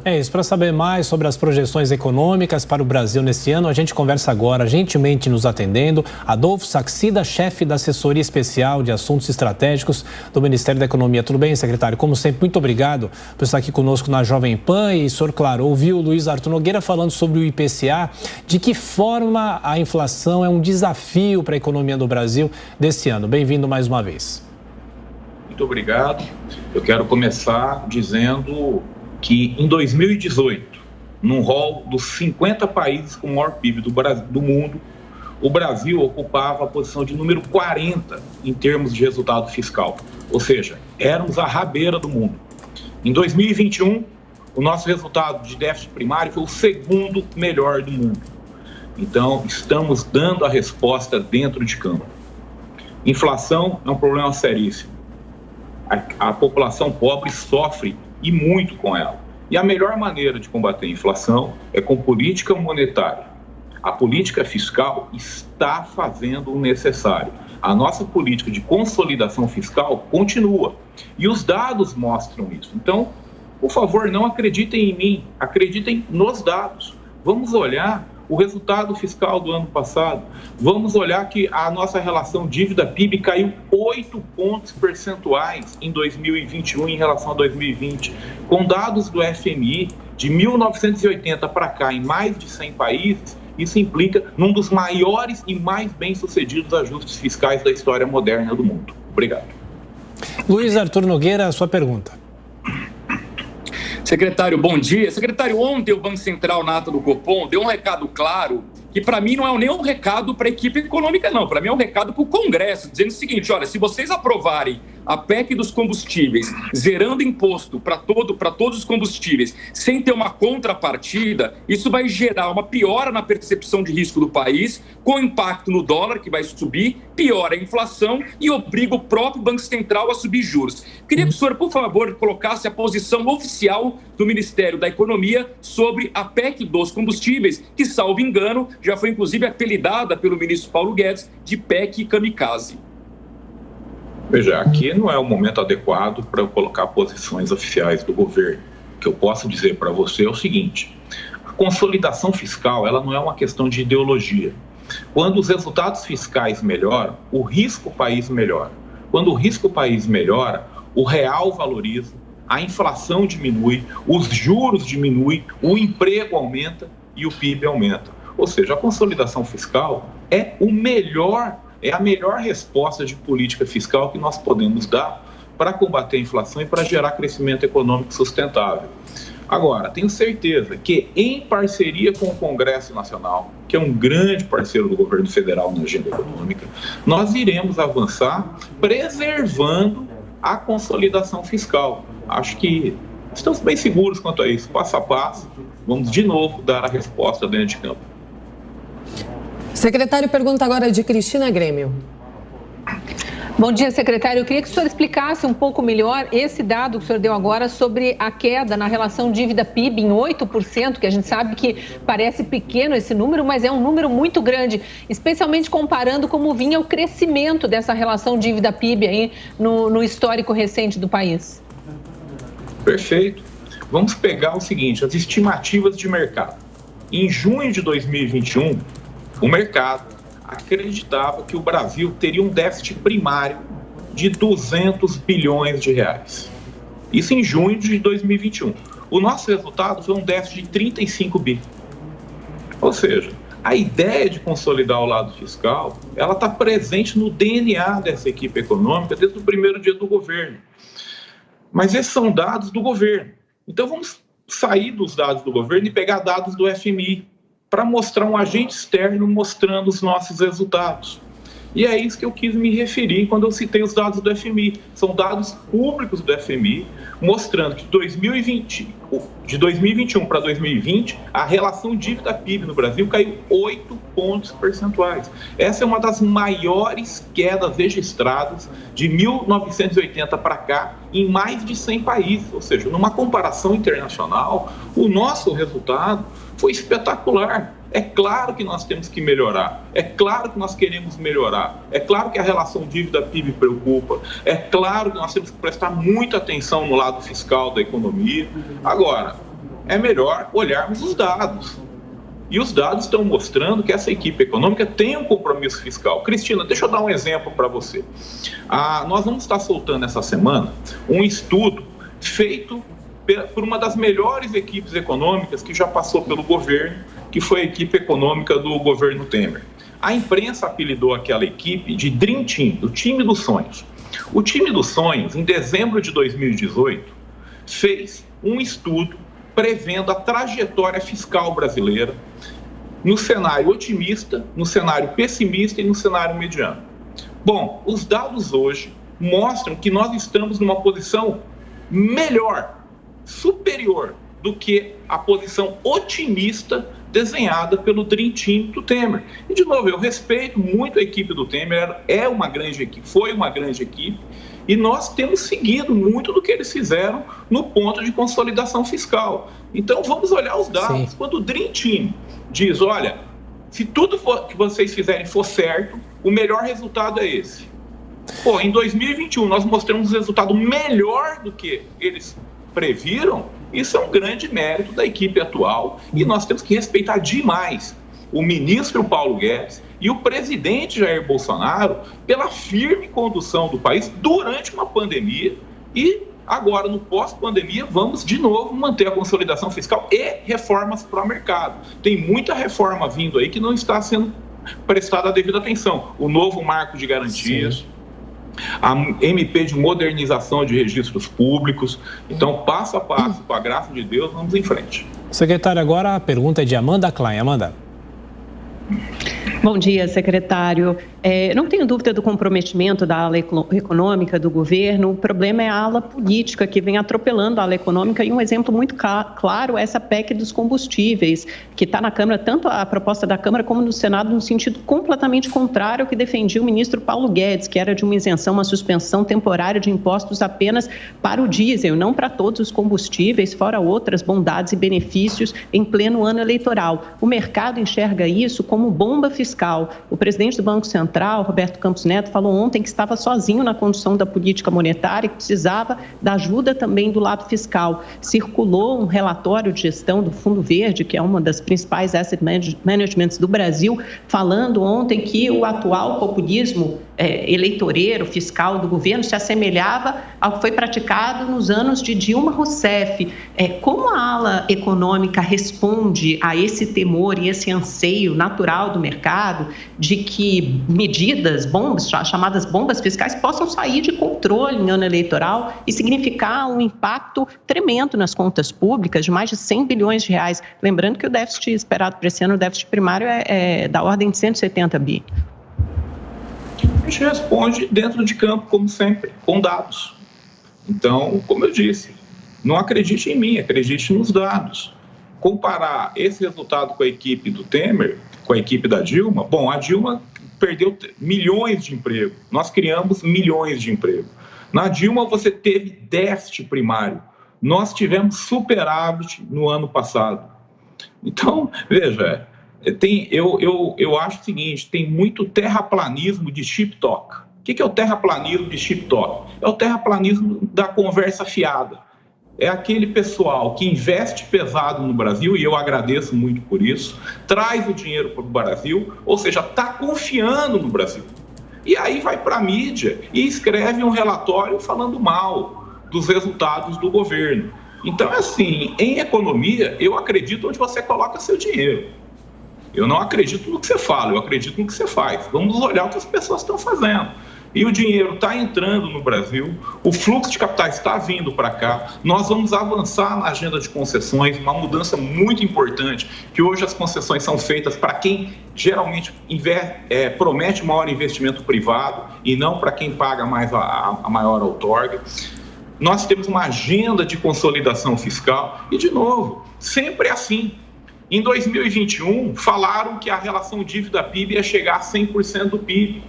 É isso, para saber mais sobre as projeções econômicas para o Brasil nesse ano, a gente conversa agora, gentilmente nos atendendo, Adolfo Saxida, chefe da Assessoria Especial de Assuntos Estratégicos do Ministério da Economia. Tudo bem, secretário? Como sempre, muito obrigado por estar aqui conosco na Jovem Pan. E, senhor, claro, ouviu o Luiz Arthur Nogueira falando sobre o IPCA, de que forma a inflação é um desafio para a economia do Brasil desse ano. Bem-vindo mais uma vez. Muito obrigado. Eu quero começar dizendo que em 2018, no rol dos 50 países com o maior PIB do mundo, o Brasil ocupava a posição de número 40 em termos de resultado fiscal. Ou seja, éramos a rabeira do mundo. Em 2021, o nosso resultado de déficit primário foi o segundo melhor do mundo. Então, estamos dando a resposta dentro de campo. Inflação é um problema seríssimo. A população pobre sofre e muito com ela. E a melhor maneira de combater a inflação é com política monetária. A política fiscal está fazendo o necessário. A nossa política de consolidação fiscal continua. E os dados mostram isso. Então, por favor, não acreditem em mim, acreditem nos dados. Vamos olhar o resultado fiscal do ano passado. Vamos olhar que a nossa relação dívida-PIB caiu 8 pontos percentuais em 2021 em relação a 2020. Com dados do FMI, de 1980 para cá, em mais de 100 países, isso implica num dos maiores e mais bem-sucedidos ajustes fiscais da história moderna do mundo. Obrigado. Luiz Arthur Nogueira, a sua pergunta. Secretário, bom dia. Secretário, ontem o Banco Central, na ata do Copom, deu um recado claro, que para mim não é nem um recado para a equipe econômica, não. Para mim é um recado para o Congresso, dizendo o seguinte: olha, se vocês aprovarem a PEC dos combustíveis, zerando imposto para todos os combustíveis, sem ter uma contrapartida, isso vai gerar uma piora na percepção de risco do país, com impacto no dólar, que vai subir, piora a inflação e obriga o próprio Banco Central a subir juros. Queria que o senhor, por favor, colocasse a posição oficial do Ministério da Economia sobre a PEC dos combustíveis, que, salvo engano, já foi inclusive apelidada pelo ministro Paulo Guedes de PEC kamikaze. Veja, aqui não é o momento adequado para eu colocar posições oficiais do governo. O que eu posso dizer para você é o seguinte: a consolidação fiscal, ela não é uma questão de ideologia. Quando os resultados fiscais melhoram, o risco país melhora. Quando o risco país melhora, o real valoriza, a inflação diminui, os juros diminuem, o emprego aumenta e o PIB aumenta. Ou seja, a consolidação fiscal é a melhor resposta de política fiscal que nós podemos dar para combater a inflação e para gerar crescimento econômico sustentável. Agora, tenho certeza que, em parceria com o Congresso Nacional, que é um grande parceiro do governo federal na agenda econômica, nós iremos avançar preservando a consolidação fiscal. Acho que estamos bem seguros quanto a isso. Passo a passo, vamos de novo dar a resposta dentro de campo. Secretário, pergunta agora de Cristina Grêmio. Bom dia, secretário. Eu queria que o senhor explicasse um pouco melhor esse dado que o senhor deu agora sobre a queda na relação dívida-PIB em 8%, que a gente sabe que parece pequeno esse número, mas é um número muito grande, especialmente comparando como vinha o crescimento dessa relação dívida-PIB aí no histórico recente do país. Perfeito. Vamos pegar o seguinte, as estimativas de mercado. Em junho de 2021, o mercado acreditava que o Brasil teria um déficit primário de 200 bilhões de reais. Isso em junho de 2021. O nosso resultado foi um déficit de 35 bi. Ou seja, a ideia de consolidar o lado fiscal, ela está presente no DNA dessa equipe econômica desde o primeiro dia do governo. Mas esses são dados do governo. Então vamos sair dos dados do governo e pegar dados do FMI, para mostrar um agente externo mostrando os nossos resultados. E é isso que eu quis me referir quando eu citei os dados do FMI. São dados públicos do FMI, mostrando que de 2021 para 2020, a relação dívida-PIB no Brasil caiu 8 pontos percentuais. Essa é uma das maiores quedas registradas de 1980 para cá em mais de 100 países. Ou seja, numa comparação internacional, o nosso resultado foi espetacular. É claro que nós temos que melhorar, é claro que nós queremos melhorar, é claro que a relação dívida-PIB preocupa, é claro que nós temos que prestar muita atenção no lado fiscal da economia. Agora, é melhor olharmos os dados. E os dados estão mostrando que essa equipe econômica tem um compromisso fiscal. Cristina, deixa eu dar um exemplo para você. Nós vamos estar soltando essa semana um estudo feito por uma das melhores equipes econômicas que já passou pelo governo, que foi a equipe econômica do governo Temer. A imprensa apelidou aquela equipe de Dream Team, do time dos sonhos. O time dos sonhos, em dezembro de 2018, fez um estudo prevendo a trajetória fiscal brasileira no cenário otimista, no cenário pessimista e no cenário mediano. Bom, os dados hoje mostram que nós estamos numa posição melhor, superior do que a posição otimista desenhada pelo Dream Team do Temer. E, de novo, eu respeito muito a equipe do Temer, é uma grande equipe, foi uma grande equipe, e nós temos seguido muito do que eles fizeram no ponto de consolidação fiscal. Então, vamos olhar os dados. Sim. Quando o Dream Team diz, olha, se tudo que vocês fizerem for certo, o melhor resultado é esse. Pô, em 2021, nós mostramos um resultado melhor do que eles previram. Isso é um grande mérito da equipe atual e nós temos que respeitar demais o ministro Paulo Guedes e o presidente Jair Bolsonaro pela firme condução do país durante uma pandemia e agora no pós-pandemia vamos de novo manter a consolidação fiscal e reformas para o mercado. Tem muita reforma vindo aí que não está sendo prestada a devida atenção. O novo marco de garantias, sim, a MP de modernização de registros públicos. Então, passo a passo, com a graça de Deus, vamos em frente. Secretário, agora a pergunta é de Amanda Klein. Amanda. Bom dia, secretário. Não tenho dúvida do comprometimento da ala econômica do governo. O problema é a ala política que vem atropelando a ala econômica e um exemplo muito claro é essa PEC dos combustíveis, que está na Câmara, tanto a proposta da Câmara como no Senado, no sentido completamente contrário ao que defendia o ministro Paulo Guedes, que era de uma isenção, uma suspensão temporária de impostos apenas para o diesel, não para todos os combustíveis, fora outras bondades e benefícios em pleno ano eleitoral. O mercado enxerga isso como bomba fiscal. O presidente do Banco Central, Roberto Campos Neto, falou ontem que estava sozinho na condução da política monetária e que precisava da ajuda também do lado fiscal. Circulou um relatório de gestão do Fundo Verde, que é uma das principais asset managements do Brasil, falando ontem que o atual populismo eleitoreiro, fiscal do governo se assemelhava ao que foi praticado nos anos de Dilma Rousseff. Como a ala econômica responde a esse temor e esse anseio natural do mercado de que medidas, chamadas bombas fiscais, possam sair de controle em ano eleitoral e significar um impacto tremendo nas contas públicas de mais de 100 bilhões de reais? Lembrando que o déficit esperado para esse ano, o déficit primário, é da ordem de 170 bi. A gente responde dentro de campo, como sempre, com dados. Então, como eu disse, não acredite em mim, acredite nos dados. Comparar esse resultado com a equipe do Temer, com a equipe da Dilma, bom, a Dilma perdeu milhões de empregos, nós criamos milhões de empregos. Na Dilma você teve déficit primário, nós tivemos superávit no ano passado. Então, veja, eu acho o seguinte, tem muito terraplanismo de chip talk. O que é o terraplanismo de chip talk? É o terraplanismo da conversa fiada. É aquele pessoal que investe pesado no Brasil, e eu agradeço muito por isso, traz o dinheiro para o Brasil, ou seja, está confiando no Brasil. E aí vai para a mídia e escreve um relatório falando mal dos resultados do governo. Então, assim, em economia, eu acredito onde você coloca seu dinheiro. Eu não acredito no que você fala, eu acredito no que você faz. Vamos olhar o que as pessoas estão fazendo. E o dinheiro está entrando no Brasil, o fluxo de capitais está vindo para cá, nós vamos avançar na agenda de concessões, uma mudança muito importante, que hoje as concessões são feitas para quem geralmente promete maior investimento privado e não para quem paga mais a maior outorga. Nós temos uma agenda de consolidação fiscal e, de novo, sempre assim. Em 2021, falaram que a relação dívida-PIB ia chegar a 100% do PIB.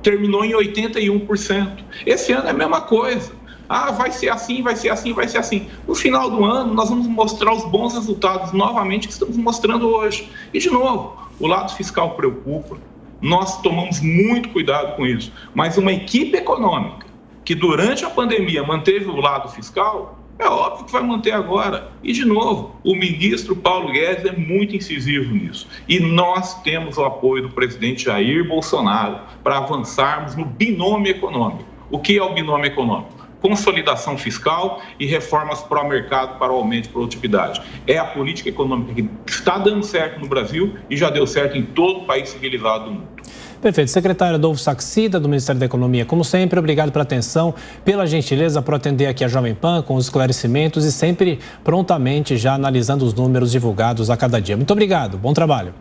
Terminou em 81%. Esse ano é a mesma coisa. Vai ser assim, vai ser assim, vai ser assim. No final do ano, nós vamos mostrar os bons resultados novamente que estamos mostrando hoje. E, de novo, o lado fiscal preocupa. Nós tomamos muito cuidado com isso. Mas uma equipe econômica que, durante a pandemia, manteve o lado fiscal, É óbvio que vai manter agora. E, de novo, o ministro Paulo Guedes é muito incisivo nisso. E nós temos o apoio do presidente Jair Bolsonaro para avançarmos no binômio econômico. O que é o binômio econômico? Consolidação fiscal e reformas pró-mercado para o aumento de produtividade. É a política econômica que está dando certo no Brasil e já deu certo em todo o país civilizado do mundo. Perfeito. Secretário Adolfo Saxida, do Ministério da Economia, como sempre, obrigado pela atenção, pela gentileza por atender aqui a Jovem Pan com os esclarecimentos e sempre prontamente já analisando os números divulgados a cada dia. Muito obrigado. Bom trabalho.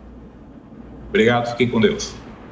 Obrigado. Fiquem com Deus.